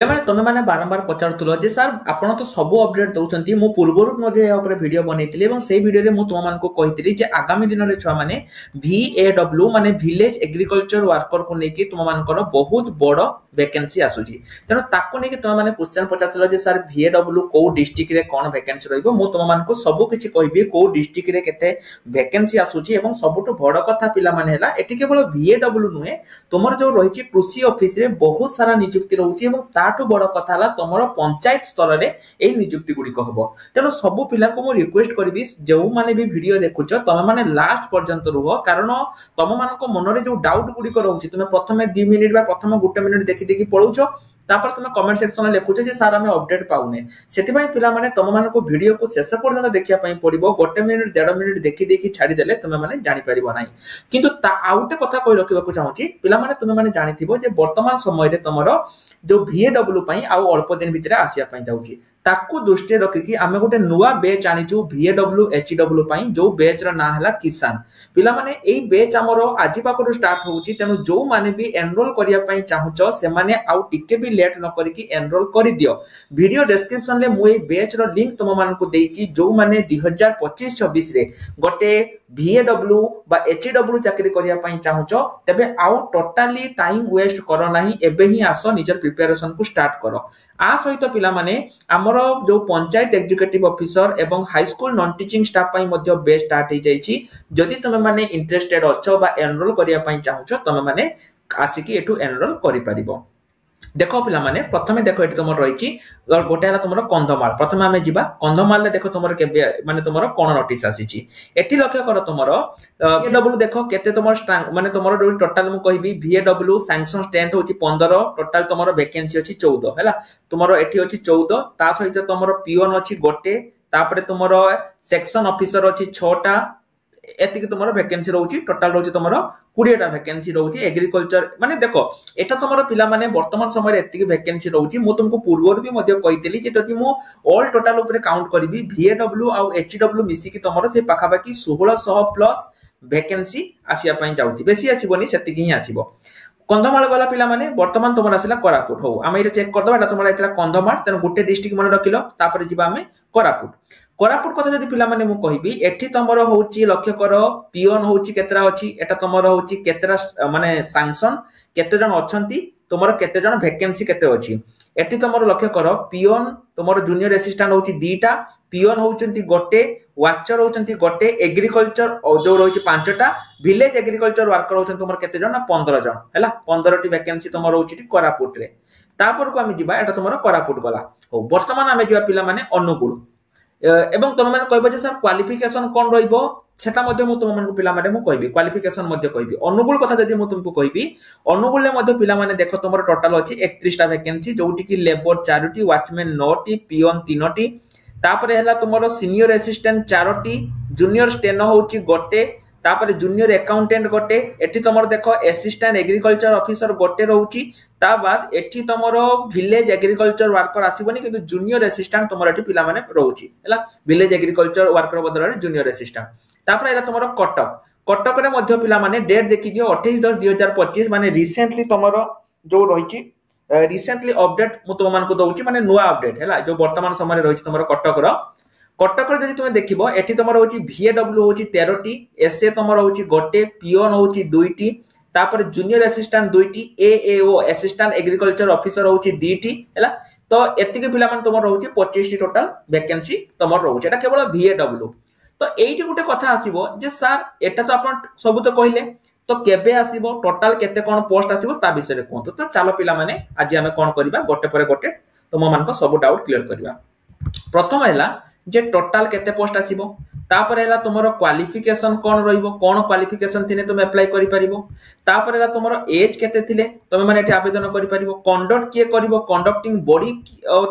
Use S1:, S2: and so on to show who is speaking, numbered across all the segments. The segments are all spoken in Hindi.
S1: मैंने तुम मैंने बारंबार पचारूल जे सर आप तो सब अपडेट दौरान मु पूर्वर वीडियो बनई से वीडियो तुमको कही आगामी दिन में छुआ मैंने VAW माने विलेज एग्रीकल्चर वर्कर को लेकिन तुम मान बहुत बड़ वैकेंसी आसूची तेणु ताको लेकिन तुम मैंने क्वेश्चन पचारूल जे सर VAW कौ डिस्ट्रिक्ट रे कौन वैकेंसी रुमको सब किसी कहि कौ डिस्ट्रिक्ट रे केते वैकेंसी आसूची एवं सबुठ बड़ कथा पिला माने हला एटी केवल VAW नुहे तुमर जो रही कृषि ऑफिस रे बहुत सारा नियुक्ति रोचे ताठू बड़ कथा हला तुमर पंचायत स्तर रे एई नियुक्ति गुडी कहबो तेनो सब पिला को मो रिक्वेस्ट करबी जो माने भी वीडियो देखुछ तमे माने लास्ट पर्यंत रुह कारण तम मानको मन रे जो डाउट गुडी को रहउची तुमे प्रथमे 2 मिनिट बा प्रथम 1 मिनिट देखि देखि पळुछ तापर तुम कमेंट सेक्शन में लिखुच जे सर आम अपडेट पाउने सेतिबाई पिला माने तम मानको वीडियो को शेष पर्यंत देखिया पई पड़िबो 1 मिनिट 1.5 मिनिट देखि देखि छाडी देले तुमे माने जानि परिबो नाही किंतु ता आउटे कथा कहि रखिबाकू चाहूची पिला माने तुमे माने जानिथिबो जे वर्तमान समय रे तमरो जो VAW पई आउ अल्प दिन भितरे आसिया पई जाउची ताकू दृष्टि रखिकी आमे गोटे नुवा बैच आनिचू VAW HW पई जो बैच रा ना हला किसान पिला माने एई बैच हमरो आजि पाखरु स्टार्ट होउची तेनु जो माने भी एनरोल करिया पई चाहुचो से माने आउ टिके भी लेट न करिकी एनरोल करि दियो वीडियो डिस्क्रिप्शन ले मु एई बैच रो लिंक तुम मानकू देइची जो माने 2025-26 रे गोटे VAW बा HW चाकरी करिया पई चाहुचो तबे आउ टोटली टाइम वेस्ट करो नाही एबे ही आसो निजर प्रिपरेशन को स्टार्ट करो आ सहित पिला माने हमर जो पंचायत एग्जीक्यूटिव ऑफिसर एवं high school non teaching staff पई मध्ये बेस स्टार्ट हो जाईची जदि तुम माने इंटरेस्टेड अछो बा एनरोल करिया पई चाहुचो तुम माने आसिकी एटू एनरोल करि परिबो देखो पिला माने प्रथमे देखो एटी तुमर रहिची गोटे हला तुमर कंधमाल प्रथमे आमे जिबा कंधमाल ले देखो तुमर के माने तुमर कोन नोटिस आसीची एटी लक्ष्य करो तुमर VAW देखो केते तुमर माने तुमर टोटल मु कहबी VAW सैंक्शन स्ट्रेंथ होची 15 टोटल तुमर वैकेंसी होची 14 हैला तुमर एटी होची 14 ता सहित तुमर पियोन होची गोटे तापरे तुमर सेक्शन ऑफिसर होची 6टा एतिक तुमर वैकेंसी रहउची टोटल रहउची तुमर 20 टा वैकेंसी रहउची एग्रीकल्चर माने देखो एटा तुमर पिला माने वर्तमान समय एतिक वैकेंसी रहउची मु तुमको पूर्वर भी मध्ये कहितली जे तति मु ऑल टोटल ऊपर काउंट करबी VAW आ HW मिसी की तुमर से पाखा बाकी 1600 प्लस वैकेंसी आसिया पई जाउची बेसी आसीबोनी सेतिक ही आसीबो कंधमाल गला पिला माने वर्तमान तुमर आसिला कोरापुट हो आमे इरे चेक कर दबा एटा तुमर आइतला कंधमाल तने गुटे डिस्ट्रिक्ट मन रखिलो तापर जिबा आमे कोरापुट कथा जदि पिला माने मु कहिबी एठी तमर होउची लक्ष्य करो पियोन होउची केतरा अछि एटा तमर होउची केतरा माने सैंक्शन केते जन अछंती तमर केते जन वैकेंसी केते अछि एठी तमर लक्ष्य करो पियोन तमर जूनियर असिस्टेंट होउची 2टा पियोन होउचंती गोटे वाचर होउचंती गोटे एग्रीकल्चर जो रहउची 5टा विलेज एग्रीकल्चर वर्कर होउचंती तमर केते जन 15 जन हैला 15 टी वैकेंसी तमर होउची कोरापुट रे तापर को आमे जिबा एटा तमर कोरापुट गला हो वर्तमान आमे जिबा पिला माने अनुगुण एवं तुम मैंने कह सर क्वालिफिकेशन कौन रहिबो सेटा मध्ये मु तुम मानकु पिला माने मु कहबी क्वालिफिकेशन मध्ये कहबी अनुगुण कथा जदी मु तुमको कहबी अनुगुण ले मध्ये पिला माने देखो तुमर टोटल अछि 31 टा वैकेंसी जोटी की लेबर 4टी वॉचमैन 9टी पियोन 3टी तापरे हला तुमर सीनियर असिस्टेंट 4टी जूनियर स्टेनो होची गोटे तापरे जूनियर अकाउंटेंट गोटे एठी तमर देखो असिस्टेंट एग्रीकल्चर ऑफिसर गोटे रहउची ता बाद एठी तमर विलेज एग्रीकल्चर वर्कर आसीबनी किंतु जूनियर असिस्टेंट तमर एठी पिला माने रहउची हैला विलेज एग्रीकल्चर वर्कर बदल रे जूनियर असिस्टेंट तापरे एला तमर कटक रे मध्ये पिला माने डेट देखि दियो 28/10/2025 माने रिसेंटली तमर जो रहिची रिसेंटली अपडेट मु तुम मानको दउची माने नुवा अपडेट हैला जो वर्तमान समय रे रहिची तमर कटक रे जदि तुमे देखिबो एठी तमर होची VAW होची 13टी SA तमर होची गोटे पियोन होची 2टी तापर जूनियर असिस्टेंट 2टी AAO असिस्टेंट एग्रीकल्चर ऑफिसर होची 2टी हैला तो एतिके पिला मन तमर होची 25 टी टोटल वैकेंसी तमर रहउची एटा केवल VAW तो एइटी गुटे कथा आसीबो जे सर एटा तो आपण सब तो कहिले तो केबे आसीबो टोटल केते कोन पोस्ट आसीबो ता विषय रे कोन तो चलो पिला माने आज हमें कोन करबा गोटे परे गोटे तुम मानको सब डाउट क्लियर करबा प्रथम हैला जे टोटल केते पोस्ट आसीबो तापर हैला तुमरो क्वालिफिकेशन कोन रहिबो कोन क्वालिफिकेशन थिने तुम अप्लाई करि परिबो तापर हैला तुमरो एज केते थिले तुम माने एठी आवेदन करि परिबो कंडक्ट किए करबो कंडक्टिंग बॉडी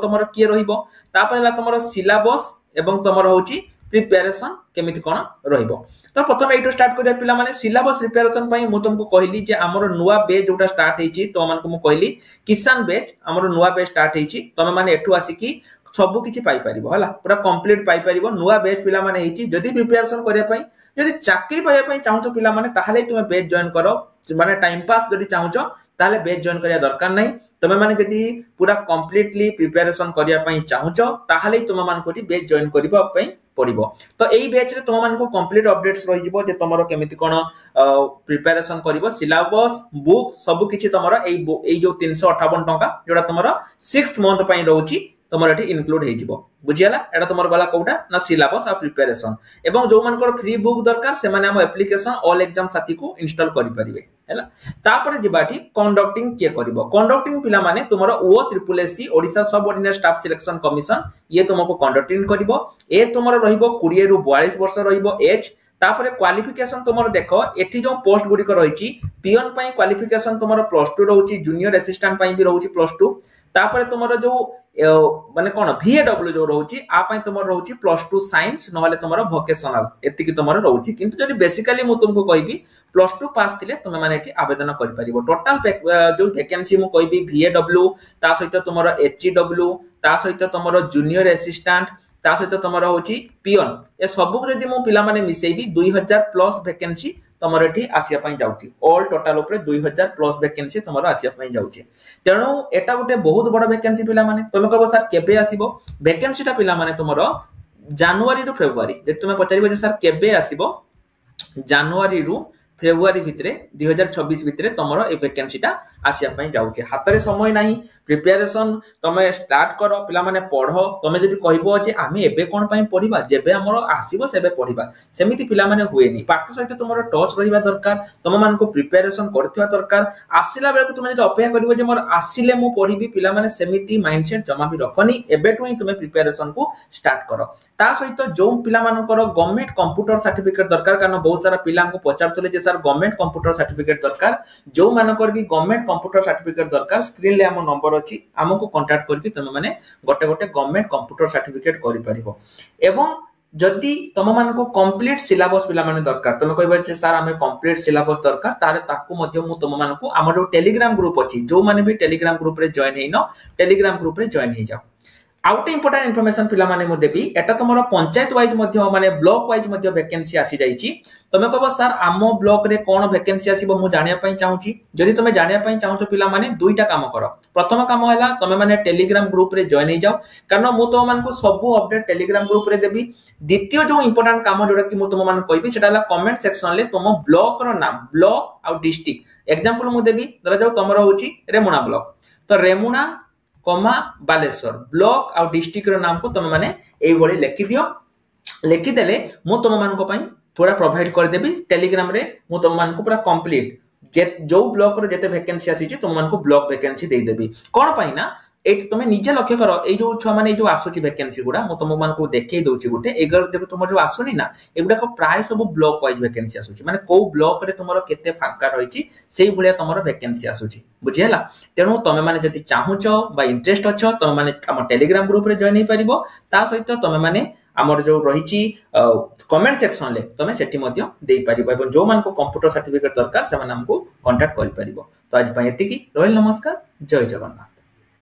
S1: तुमरो किए रहिबो तापर हैला तुमरो सिलेबस एवं तुमरो होची प्रिपरेशन केमिति कोन रहिबो तो प्रथम एटू स्टार्ट करिया पिला माने सिलेबस प्रिपरेशन पई मु तुमको कहली जे हमरो नुवा बैच जोटा स्टार्ट हेची तो मानको मु कहली किसान बैच हमरो नुवा बैच स्टार्ट हेची तमे माने एठू आसी सब किछि पाई परिबो हला पूरा कंप्लीट पाई परिबो नुवा बैच पिला माने हेची जदी प्रिपरेशन करिया पई जदी चाकरी पाइया पई चाहूचो पिला माने ताहाले तुमे बैच जॉइन करो माने टाइम पास जदी चाहूचो ताले बैच जॉइन करिया दरकार नै तमे माने जदी पूरा कंप्लीटली प्रिपरेशन करिया पई चाहुचो ताहाले तुम मान को बैच जॉइन करबा पई पड़िबो। तो एई बैच रे तुम मान को कंप्लीट अपडेट्स रहि जिवो जे तमरो केमिति कोन प्रिपरेशन करिवो सिलेबस बुक सब किछि तमरो एई जो 358 टका जोडा तमरो 6th मंथ पई रहउची तमर एठी इनक्लूड हे जिवो बुझियाला एटा तमर गला कोटा ना सिलेबस आ प्रिपरेशन एवं जो मानकर फ्री बुक दरकार से माने हम एप्लीकेशन ऑल एग्जाम साथी को इंस्टॉल करि परिबे हैला। तापर जिबाठी कंडक्टिंग के करिवो कंडक्टिंग पिला माने तुमरो ओ ट्रिपल एससी ओडिसा सब ऑर्डिनरी स्टाफ सिलेक्शन कमिशन ये तुमको कंडक्टिंग करिवो ए तुमरो रहिबो 20 रु 42 वर्ष रहिबो एज। तापर क्वालिफिकेशन तुमरो देखो एठी जो पोस्ट गुडी को रहिची पियन पई क्वालिफिकेशन तुमरो +2 रहउची जूनियर असिस्टेंट पई भी रहउची +2। तापर तुमरो जो माने कोन VAW जो रहउची आ पई तुमरो रहउची +2 साइंस नहले तुमरो वोकेशनल एति की तुमरो रहउची किंतु जदी बेसिकली मु तुमको कहबी +2 पास थिले तुमे माने एठी आवेदन करि परिबो। टोटल जो वैकेंसी मु कहबी VAW ता सहित तुमरो HEW ता सहित तुमरो जूनियर असिस्टेंट ता सहित तुमरो होची पियन ए सबु जदी मु पिला माने मिसेबी 2000 प्लस वैकेंसी तुमरो एठी आसिया पई जाउची ऑल टोटल ऊपर 2000 प्लस वैकेंसी तुमरो आसिया पई जाउची। तेणु एटा गोटे बहुत बड़ वैकेंसी पिला माने तुमे कहबो सर केबे आसीबो वैकेंसीटा पिला माने तुमरो जनवरी रु फेब्रुआरी जे तुमे पचारिबो जे सर केबे आसीबो जनवरी रु फेब्रुआरी भितरे 2026 भितरे तमरो ए वैकेंसीटा आसिया पई जाउची। हातरे समय नाही प्रिपरेशन तमे स्टार्ट करो पिला माने पढो तमे जदी कहबो जे आमे एबे कोन पई पढिबा जेबे हमरो आसीबो सेबे पढिबा सेमिति पिला माने हुएनी पाठ सहित तुमरो टच रहिबा दरकार तम मान को प्रिपरेशन करथिबा दरकार आसिला बेले तुमे जदी अपेक्षा करबो जे मोर आसिले मु पढिबी पिला माने सेमिति माइंडसेट जमा भी रखनी एबेटु ही तुमे प्रिपरेशन को स्टार्ट करो। ता सहित जो पिला मानकर गवर्नमेंट कंप्यूटर सर्टिफिकेट दरकार कारण बहुत सारा पिला को पचारतले जे सर गवर्नमेंट कंप्यूटर सर्टिफिकेट दरकार जो मानकर भी गवर्नमेंट कंप्यूटर सर्टिफिकेट दरकार स्क्रीन ले हम नंबर अछि हमको कांटेक्ट करके तुम माने गोटे गोटे गवर्नमेंट कंप्यूटर सर्टिफिकेट करि परिबो। एवं जदि तुम मान को कंप्लीट सिलेबस पिला माने दरकार तुम कहबा जे सर हमें कंप्लीट सिलेबस दरकार तारे ताकू मध्य मु तुम मान को हमर जो टेलीग्राम ग्रुप अछि जो माने भी टेलीग्राम ग्रुप रे जॉइन हेनो टेलीग्राम ग्रुप रे जॉइन हे जाओ। आउट इंपोर्टेंट इन्फॉर्मेशन पिला माने मु देबी एटा तुमरो पंचायत वाइज मध्य माने ब्लॉक वाइज मध्य वैकेंसी आसी जाईची तमे कहबो सर आमो ब्लॉक रे कोन वैकेंसी आसीबो मु जानिया पई चाहूची जदि तुमे जानिया पई चाहूचो पिला माने दुईटा काम करो। प्रथम काम हैला तुमे माने टेलीग्राम ग्रुप रे जॉइन हे जाओ कारण मु तुम मान को सब अपडेट टेलीग्राम ग्रुप रे देबी। द्वितीय जो इंपोर्टेंट काम जोडा कि मु तुम मान कहबी सेटा हैला कमेंट सेक्शन ले तुम ब्लॉक रो नाम ब्लॉक आ डिस्ट्रिक्ट एग्जांपल मु देबी धरा जाओ तमरो होची रेमुना ब्लॉक तो रेमुना कमा बालेश्वर ब्लॉक आ डिस्ट्रिक्ट रो नाम को तुम माने एई भली लिखि दियो लिखि देले मु तुम मान को पई पूरा प्रोवाइड कर देबी टेलीग्राम रे मु तुम मान को पूरा कंप्लीट जे जो ब्लॉक रो जते वैकेंसी आसी छी तुम मान को ब्लॉक वैकेंसी दे देबी कोन पई ना ए तुमे निजे लक्ष्य करो ए जो छुआ माने जो आसुची वैकेंसी गुडा मु तुम मान को देखै दोची गुटे एगर देखो तुम जो आसुनी ना एगुडा को प्राय सब ब्लॉक वाइज वैकेंसी आसुची माने को ब्लॉक रे तुमरो केते फांका रहिची सेही भलिया तुमरो वैकेंसी आसुची बुझियला। तेनु तुमे माने जति चाहुचो बा इंटरेस्ट अछो तुमे माने हम टेलीग्राम ग्रुप रे जॉइन हे परिबो ता सहित तुमे माने हमर जो रहिची कमेंट सेक्शन ले तुमे सेठी मध्य देई परिबो एवं जो मान को कंप्यूटर सर्टिफिकेट दरकार से माने हमको कांटेक्ट करि परिबो। तो आज पय एतिकी रोहिल नमस्कार जय जगन्नाथ।